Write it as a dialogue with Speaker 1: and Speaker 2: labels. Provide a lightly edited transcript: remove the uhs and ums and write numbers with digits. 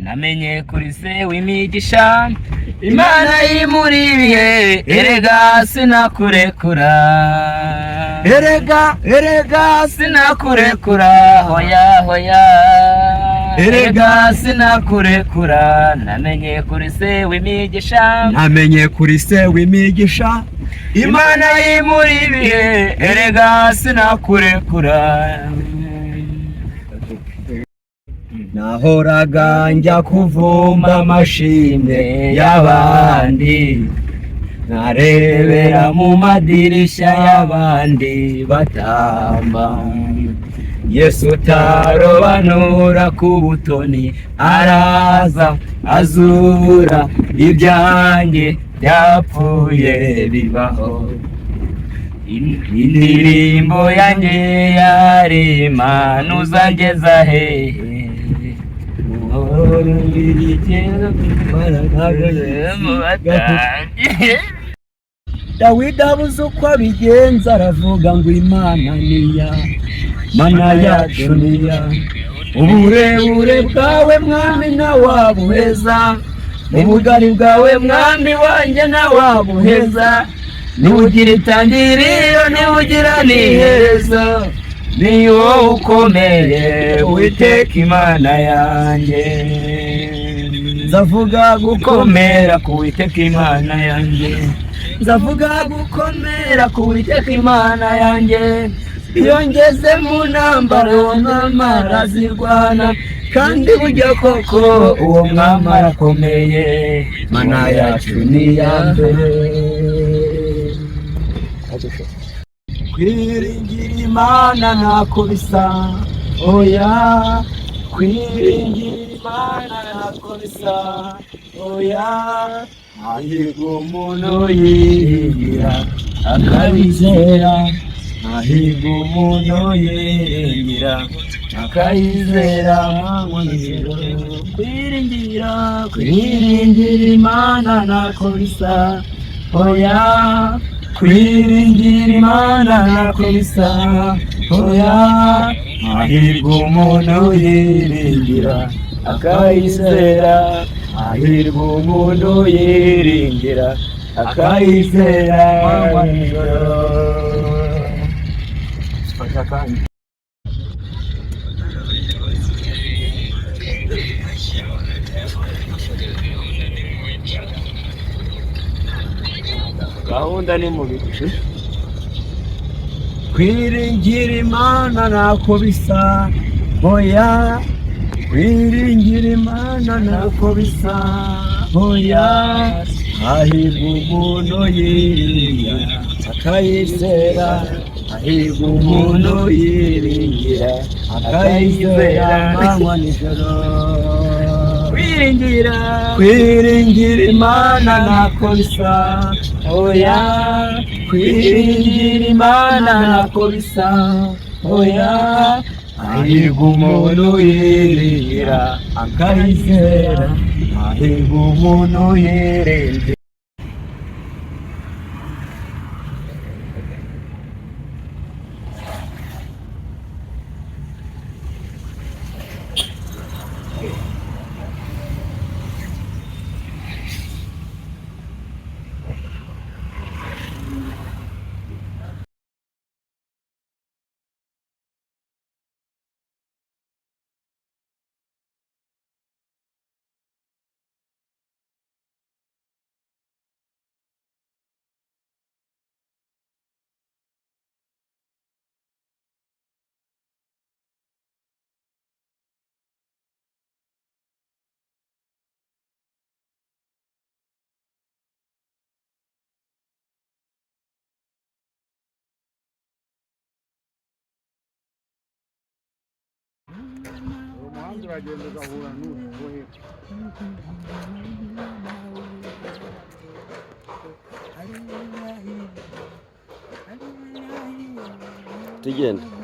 Speaker 1: namenye kuri se w'imigisha, Imana imuri ibihe, erega sinakurekura, erega sinakurekura, hoya hoya, erega sinakurekura, namenye kuri se w'imigisha, Imana imuri ibihe, erega sinakurekura.
Speaker 2: Nahoraga njya kuvumba amashimwe y'abandi, narebera mu madirishya y'abandi batamba. Yesu utarobanura ku butoni araza azura ibyanjye byapfuye bibaho. Indirimbo yanjye yari Imana uzangeza hehe, Dawidi abuze uko abigenza aravuga ngo Imana niya, Mana yacu niya. Uburebure bwawe mwami ntawabuheza, ubugari bwawe mwami wanjye ntawabuheza, ntugira itangiriro ntugira n'iherezo, ni wowe ukomeye Uwiteka Imana yanjye. Nzavuga gukomera ku Uwiteka Imana yanjye, nzavuga gukomera ku Uwiteka Imana yanjye. Iyo ngeze mu ntambaro mwami arazirwana, kandi burya koko uwo mwami arakomeye, Mana yacu ni iya mbere. Kwiringira Imana ntako bisa, oya, kwiringira Imana ntako bisa, oya. Hahirwa umuntu yiringira akabizera, hahirwa umuntu yiringira akayizera. Kwiringira Imana ntako bisa, oya, kwiringira Imana ntako bisa, oya. Hahirwa umuntu yiringira akayizera, hahirwa umuntu yiringira akayizera. Gahunda ni mu bice. Kwiringira Imana ntako bisa, oya, kwiringira Imana ntako bisa, oya. Hahirwa umuntu yiringira akayizera, hahirwa umuntu yiringira akayizera. Manywa nijoro kwiringira Imana ntako bisa, oya, kwiringira Imana ntako bisa, oya. Hahirwa umuntu yiringira akayizera, hahirwa umuntu yiringira.
Speaker 3: uragenda ugahura n'uwo hepfo.
Speaker 2: Tugenda.